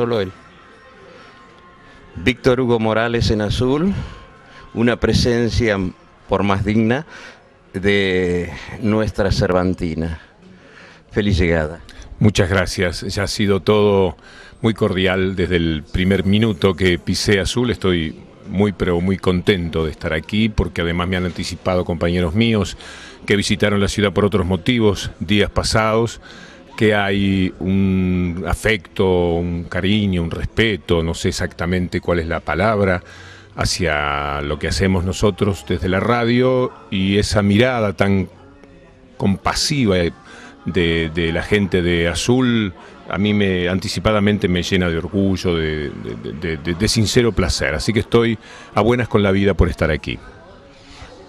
solo él. Víctor Hugo Morales en azul, una presencia por más digna de nuestra Cervantina. Feliz llegada. Muchas gracias, ya ha sido todo muy cordial desde el primer minuto que pisé azul. Estoy muy contento de estar aquí, porque además me han anticipado compañeros míos que visitaron la ciudad por otros motivos días pasados, que hay un afecto, un cariño, un respeto, no sé exactamente cuál es la palabra, hacia lo que hacemos nosotros desde la radio, y esa mirada tan compasiva de la gente de azul a mí anticipadamente me llena de orgullo, de sincero placer. Así que estoy a buenas con la vida por estar aquí.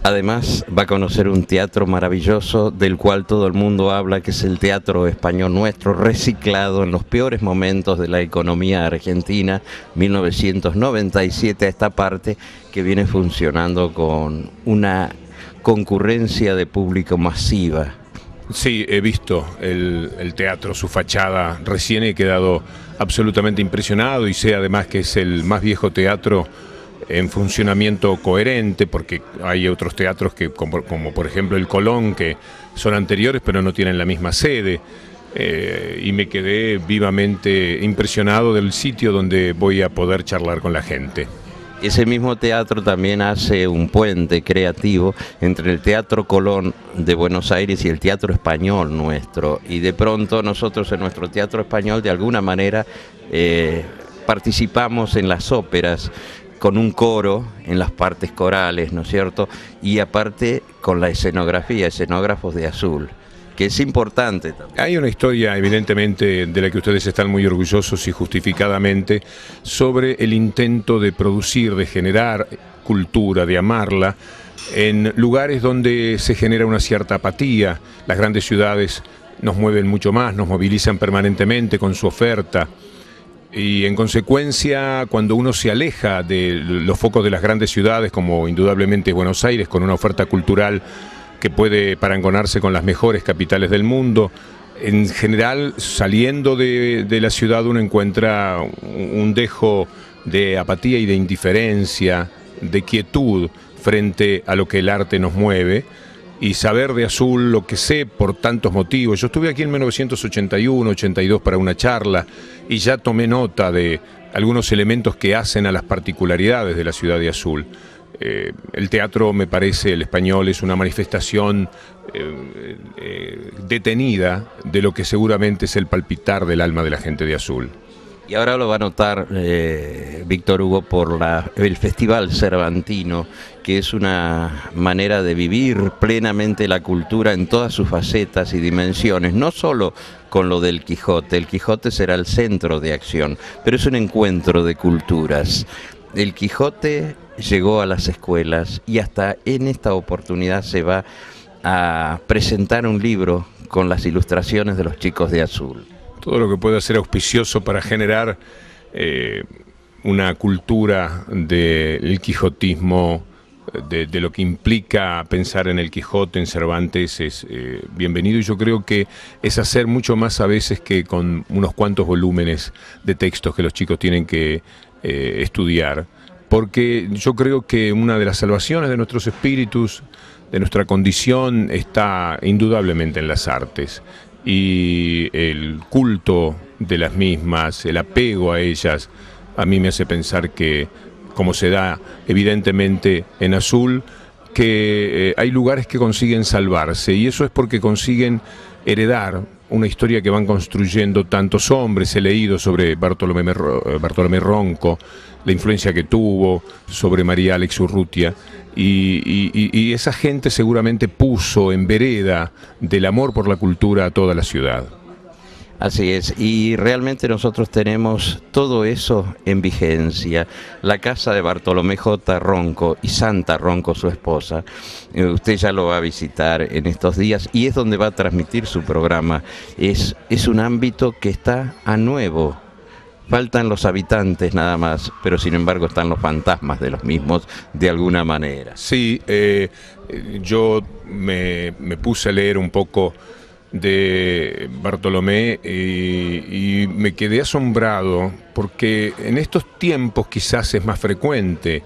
Además va a conocer un teatro maravilloso del cual todo el mundo habla, que es el Teatro Español Nuestro, reciclado en los peores momentos de la economía argentina, 1997 a esta parte, que viene funcionando con una concurrencia de público masiva. Sí, he visto el teatro, su fachada, recién he quedado absolutamente impresionado, y sé además que es el más viejo teatro en funcionamiento coherente, porque hay otros teatros que, como por ejemplo el Colón, que son anteriores pero no tienen la misma sede, y me quedé vivamente impresionado del sitio donde voy a poder charlar con la gente. Ese mismo teatro también hace un puente creativo entre el Teatro Colón de Buenos Aires y el Teatro Español Nuestro, y de pronto nosotros en nuestro Teatro Español de alguna manera participamos en las óperas con un coro en las partes corales, ¿no es cierto? Y aparte con la escenografía, escenógrafos de azul, que es importante también. Hay una historia evidentemente de la que ustedes están muy orgullosos, y justificadamente, sobre el intento de producir, de generar cultura, de amarla, en lugares donde se genera una cierta apatía. Las grandes ciudades nos mueven mucho más, nos movilizan permanentemente con su oferta, y en consecuencia, cuando uno se aleja de los focos de las grandes ciudades, como indudablemente Buenos Aires, con una oferta cultural que puede parangonarse con las mejores capitales del mundo, en general, saliendo de la ciudad, uno encuentra un dejo de apatía y de indiferencia, de quietud frente a lo que el arte nos mueve. Y saber de azul lo que sé por tantos motivos. Yo estuve aquí en 1981, 82 para una charla, y ya tomé nota de algunos elementos que hacen a las particularidades de la ciudad de azul. El teatro, me parece, el Español, es una manifestación detenida de lo que seguramente es el palpitar del alma de la gente de azul. Y ahora lo va a notar Víctor Hugo por el Festival Cervantino, que es una manera de vivir plenamente la cultura en todas sus facetas y dimensiones, no solo con lo del Quijote. El Quijote será el centro de acción, pero es un encuentro de culturas. El Quijote llegó a las escuelas, y hasta en esta oportunidad se va a presentar un libro con las ilustraciones de los chicos de azul. Todo lo que pueda ser auspicioso para generar una cultura del quijotismo, de lo que implica pensar en el Quijote, en Cervantes, es bienvenido, y yo creo que es hacer mucho más a veces que con unos cuantos volúmenes de textos que los chicos tienen que estudiar, porque yo creo que una de las salvaciones de nuestros espíritus, de nuestra condición, está indudablemente en las artes. Y el culto de las mismas, el apego a ellas, a mí me hace pensar que, como se da evidentemente en azul, que hay lugares que consiguen salvarse, y eso es porque consiguen heredar una historia que van construyendo tantos hombres. He leído sobre Bartolomé Ronco, la influencia que tuvo, sobre María Alex Urrutia, y esa gente seguramente puso en vereda del amor por la cultura a toda la ciudad. Así es, y realmente nosotros tenemos todo eso en vigencia. La casa de Bartolomé J. Ronco y Santa Ronco, su esposa, usted ya lo va a visitar en estos días, y es donde va a transmitir su programa. Es un ámbito que está a nuevo. Faltan los habitantes nada más, pero sin embargo están los fantasmas de los mismos de alguna manera. Sí, yo me puse a leer un poco de Bartolomé y me quedé asombrado porque en estos tiempos quizás es más frecuente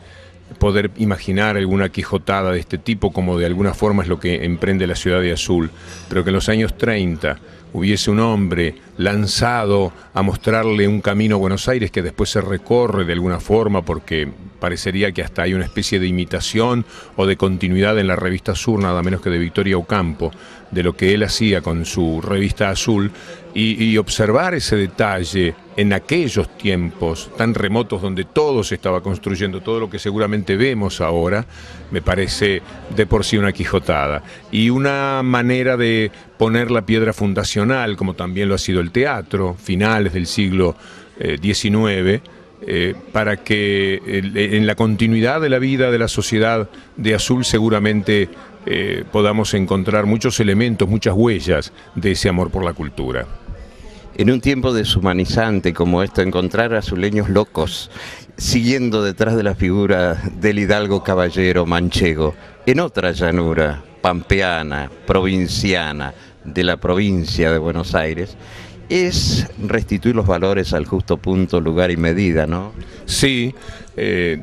poder imaginar alguna quijotada de este tipo, como de alguna forma es lo que emprende la Ciudad de Azul, pero que en los años 30 hubiese un hombre lanzado a mostrarle un camino a Buenos Aires que después se recorre de alguna forma, porque parecería que hasta hay una especie de imitación o de continuidad en la revista Sur, nada menos que de Victoria Ocampo, de lo que él hacía con su revista Azul, y observar ese detalle en aquellos tiempos tan remotos donde todo se estaba construyendo, todo lo que seguramente vemos ahora, me parece de por sí una quijotada. Y una manera de poner la piedra fundacional, como también lo ha sido el teatro, finales del siglo XIX, para que en la continuidad de la vida de la sociedad de Azul seguramente podamos encontrar muchos elementos, muchas huellas de ese amor por la cultura. En un tiempo deshumanizante como esto, encontrar azuleños locos siguiendo detrás de la figura del hidalgo caballero manchego, en otra llanura pampeana, provinciana, de la provincia de Buenos Aires, es restituir los valores al justo punto, lugar y medida, ¿no? Sí,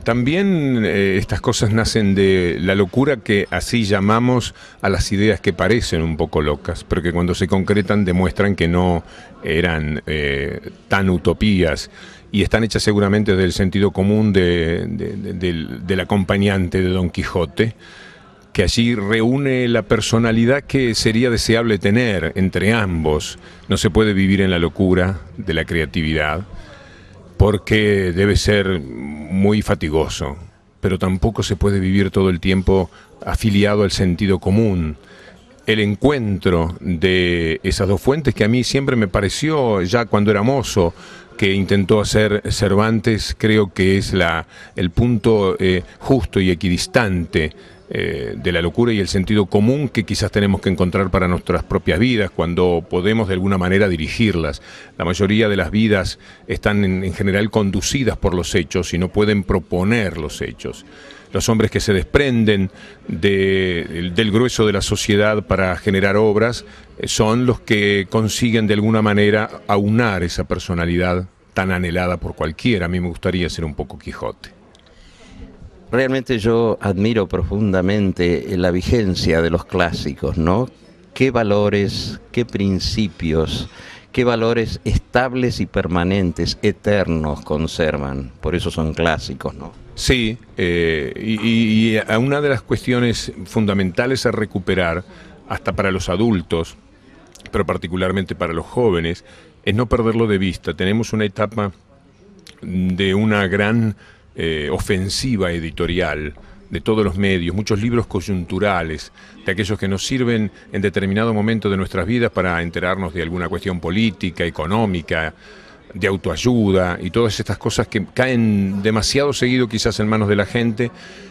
también estas cosas nacen de la locura que así llamamos a las ideas que parecen un poco locas, pero que cuando se concretan demuestran que no eran tan utopías y están hechas seguramente del sentido común del acompañante de Don Quijote, que allí reúne la personalidad que sería deseable tener entre ambos. No se puede vivir en la locura de la creatividad, porque debe ser muy fatigoso, pero tampoco se puede vivir todo el tiempo afiliado al sentido común. El encuentro de esas dos fuentes, que a mí siempre me pareció, ya cuando era mozo, que intentó hacer Cervantes, creo que es el punto justo y equidistante de la locura y el sentido común que quizás tenemos que encontrar para nuestras propias vidas cuando podemos de alguna manera dirigirlas. La mayoría de las vidas están en general conducidas por los hechos y no pueden proponer los hechos. Los hombres que se desprenden del grueso de la sociedad para generar obras son los que consiguen de alguna manera aunar esa personalidad tan anhelada por cualquiera. A mí me gustaría ser un poco Quijote. Realmente yo admiro profundamente la vigencia de los clásicos, ¿no? ¿Qué valores, qué principios, qué valores estables y permanentes, eternos conservan? Por eso son clásicos, ¿no? Sí, y una de las cuestiones fundamentales a recuperar, hasta para los adultos, pero particularmente para los jóvenes, es no perderlo de vista. Tenemos una etapa de una gran ofensiva editorial de todos los medios, muchos libros coyunturales, de aquellos que nos sirven en determinado momento de nuestras vidas para enterarnos de alguna cuestión política, económica, de autoayuda y todas estas cosas que caen demasiado seguido quizás en manos de la gente,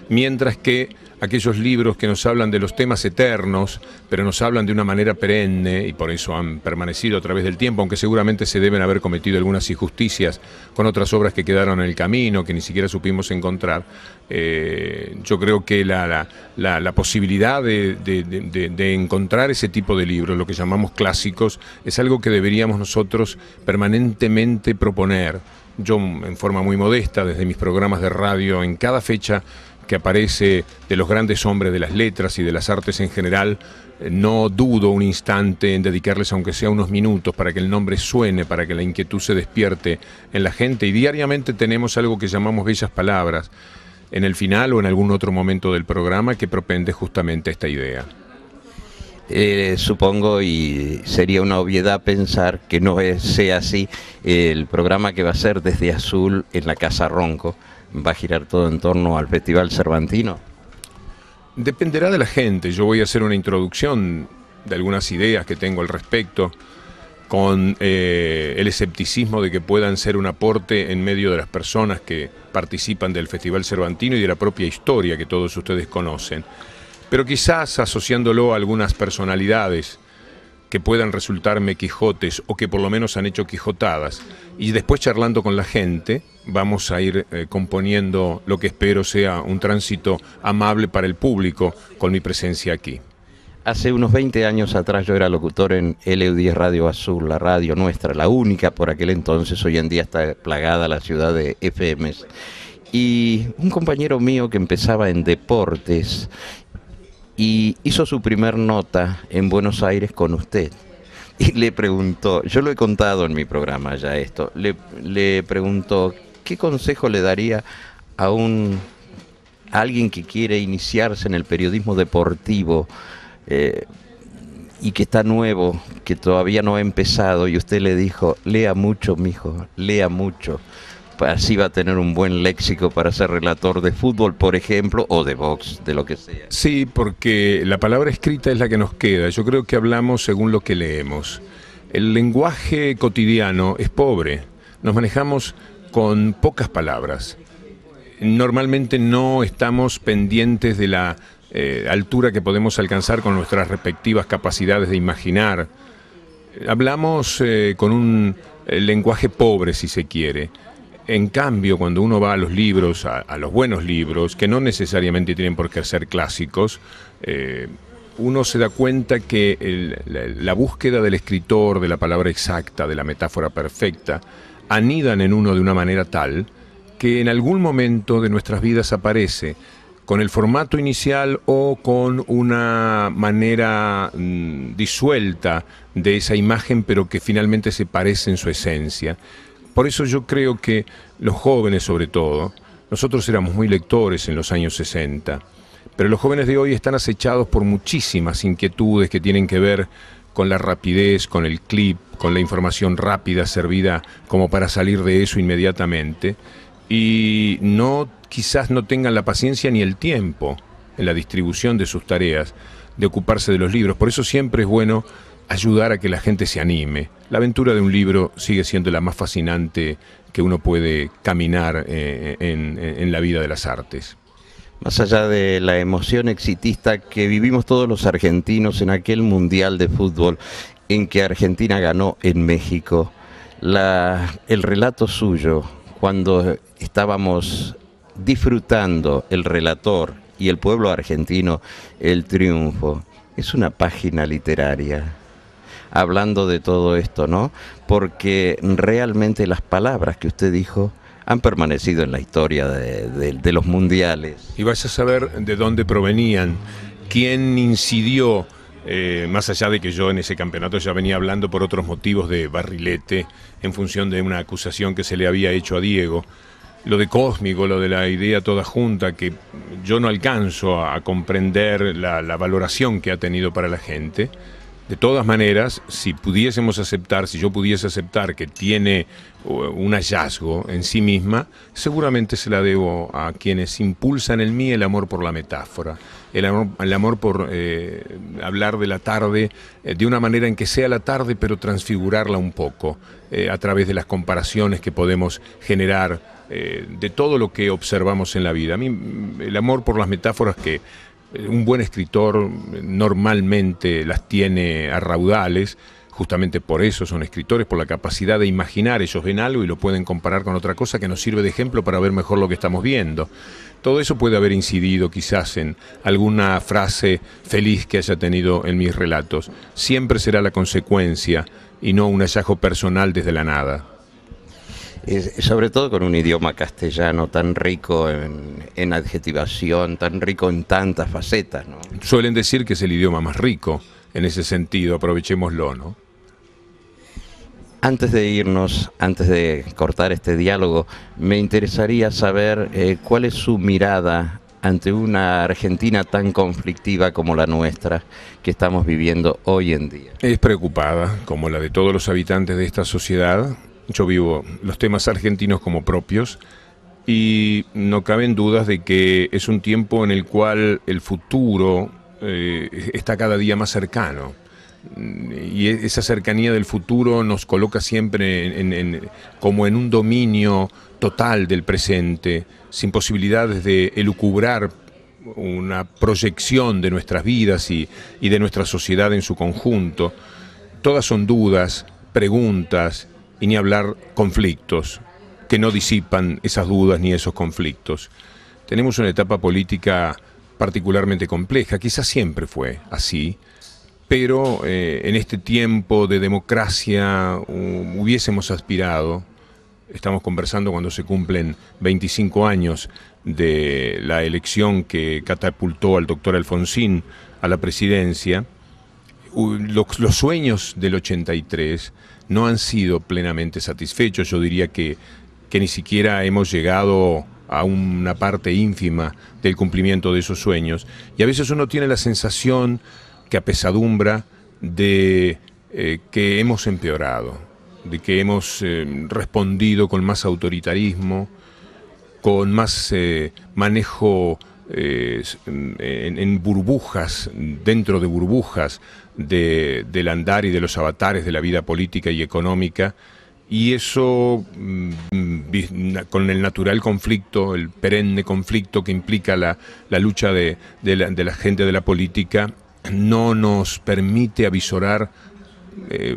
mientras que aquellos libros que nos hablan de los temas eternos, pero nos hablan de una manera perenne y por eso han permanecido a través del tiempo, aunque seguramente se deben haber cometido algunas injusticias con otras obras que quedaron en el camino, que ni siquiera supimos encontrar. Yo creo que la posibilidad de encontrar ese tipo de libros, lo que llamamos clásicos, es algo que deberíamos nosotros permanentemente proponer. Yo, en forma muy modesta, desde mis programas de radio, en cada fecha que aparece de los grandes hombres de las letras y de las artes en general, no dudo un instante en dedicarles aunque sea unos minutos para que el nombre suene, para que la inquietud se despierte en la gente, y diariamente tenemos algo que llamamos bellas palabras en el final o en algún otro momento del programa que propende justamente esta idea. Supongo, y sería una obviedad pensar que no sea así, el programa que va a ser Desde Azul en la Casa Ronco va a girar todo en torno al Festival Cervantino. Dependerá de la gente. Yo voy a hacer una introducción de algunas ideas que tengo al respecto, con el escepticismo de que puedan ser un aporte en medio de las personas que participan del Festival Cervantino y de la propia historia que todos ustedes conocen, pero quizás asociándolo a algunas personalidades que puedan resultarme Quijotes o que por lo menos han hecho quijotadas, y después charlando con la gente vamos a ir componiendo lo que espero sea un tránsito amable para el público con mi presencia aquí. Hace unos 20 años atrás yo era locutor en LU10 Radio Azul, la radio nuestra, la única por aquel entonces. Hoy en día está plagada la ciudad de FMs. Y un compañero mío que empezaba en deportes y hizo su primer nota en Buenos Aires con usted. Y le preguntó, yo lo he contado en mi programa ya esto, le preguntó qué consejo le daría a alguien que quiere iniciarse en el periodismo deportivo, y que está nuevo, que todavía no ha empezado, y usted le dijo: lea mucho, mijo, lea mucho, así va a tener un buen léxico para ser relator de fútbol, por ejemplo, o de box, de lo que sea. Sí, porque la palabra escrita es la que nos queda. Yo creo que hablamos según lo que leemos. El lenguaje cotidiano es pobre, nos manejamos con pocas palabras. Normalmente no estamos pendientes de la altura que podemos alcanzar con nuestras respectivas capacidades de imaginar. Hablamos con un lenguaje pobre, si se quiere. En cambio, cuando uno va a los libros, a los buenos libros, que no necesariamente tienen por qué ser clásicos, uno se da cuenta que la búsqueda del escritor, de la palabra exacta, de la metáfora perfecta, anidan en uno de una manera tal que en algún momento de nuestras vidas aparece con el formato inicial o con una manera disuelta de esa imagen, pero que finalmente se parece en su esencia. Por eso yo creo que los jóvenes, sobre todo, nosotros éramos muy lectores en los años 60, pero los jóvenes de hoy están acechados por muchísimas inquietudes que tienen que ver con la rapidez, con el clip, con la información rápida servida como para salir de eso inmediatamente, y quizás no tengan la paciencia ni el tiempo en la distribución de sus tareas de ocuparse de los libros. Por eso siempre es bueno ayudar a que la gente se anime. La aventura de un libro sigue siendo la más fascinante que uno puede caminar en la vida de las artes. Más allá de la emoción exitista que vivimos todos los argentinos en aquel Mundial de Fútbol en que Argentina ganó en México, el relato suyo, cuando estábamos disfrutando, el relator y el pueblo argentino, el triunfo, es una página literaria hablando de todo esto, ¿no? Porque realmente las palabras que usted dijo han permanecido en la historia de los mundiales. Y vas a saber de dónde provenían, quién incidió, más allá de que yo en ese campeonato ya venía hablando por otros motivos de barrilete, en función de una acusación que se le había hecho a Diego. Lo de cósmico, lo de la idea toda junta, que yo no alcanzo a comprender la valoración que ha tenido para la gente. De todas maneras, si yo pudiese aceptar que tiene un hallazgo en sí misma, seguramente se la debo a quienes impulsan en mí el amor por la metáfora, el amor por hablar de la tarde de una manera en que sea la tarde, pero transfigurarla un poco, a través de las comparaciones que podemos generar de todo lo que observamos en la vida. A mí, el amor por las metáforas, que un buen escritor normalmente las tiene a raudales, justamente por eso son escritores, por la capacidad de imaginar. Ellos ven algo y lo pueden comparar con otra cosa que nos sirve de ejemplo para ver mejor lo que estamos viendo. Todo eso puede haber incidido quizás en alguna frase feliz que haya tenido en mis relatos. Siempre será la consecuencia y no un hallazgo personal desde la nada. Sobre todo con un idioma castellano tan rico en adjetivación, tan rico en tantas facetas, ¿no? Suelen decir que es el idioma más rico en ese sentido, aprovechémoslo, ¿no? Antes de irnos, antes de cortar este diálogo, me interesaría saber cuál es su mirada ante una Argentina tan conflictiva como la nuestra que estamos viviendo hoy en día. Es preocupada, como la de todos los habitantes de esta sociedad. Yo vivo los temas argentinos como propios y no caben dudas de que es un tiempo en el cual el futuro está cada día más cercano. Y esa cercanía del futuro nos coloca siempre como en un dominio total del presente, sin posibilidades de elucubrar una proyección de nuestras vidas y de nuestra sociedad en su conjunto. Todas son dudas, preguntas, y ni hablar conflictos, que no disipan esas dudas ni esos conflictos. Tenemos una etapa política particularmente compleja, quizás siempre fue así, pero en este tiempo de democracia hubiésemos aspirado, estamos conversando cuando se cumplen 25 años de la elección que catapultó al doctor Alfonsín a la presidencia, los sueños del 83 no han sido plenamente satisfechos. Yo diría que ni siquiera hemos llegado a una parte ínfima del cumplimiento de esos sueños, y a veces uno tiene la sensación que apesadumbra de que hemos empeorado, de que hemos respondido con más autoritarismo, con más manejo en burbujas, dentro de burbujas del andar y de los avatares de la vida política y económica, y eso con el natural conflicto, el perenne conflicto que implica la lucha de la gente de la política, no nos permite avisorar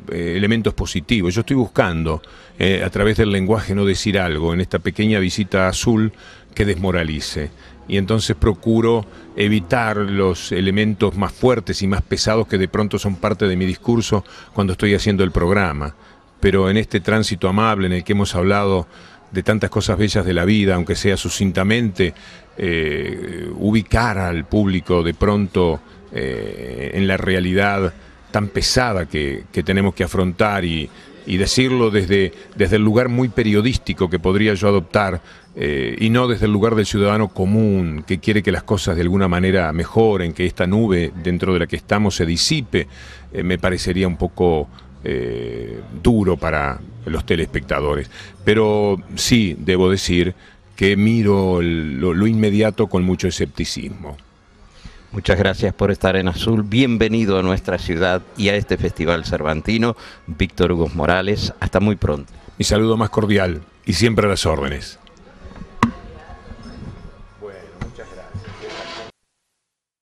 elementos positivos. Yo estoy buscando a través del lenguaje no decir algo en esta pequeña visita azul que desmoralice, y entonces procuro evitar los elementos más fuertes y más pesados que de pronto son parte de mi discurso cuando estoy haciendo el programa. Pero en este tránsito amable en el que hemos hablado de tantas cosas bellas de la vida, aunque sea sucintamente, ubicar al público de pronto en la realidad tan pesada que tenemos que afrontar, y decirlo desde el lugar muy periodístico que podría yo adoptar, y no desde el lugar del ciudadano común que quiere que las cosas de alguna manera mejoren, que esta nube dentro de la que estamos se disipe, me parecería un poco duro para los telespectadores. Pero sí, debo decir que miro lo inmediato con mucho escepticismo. Muchas gracias por estar en Azul. Bienvenido a nuestra ciudad y a este Festival Cervantino, Víctor Hugo Morales. Hasta muy pronto. Mi saludo más cordial y siempre a las órdenes. Bueno, muchas gracias.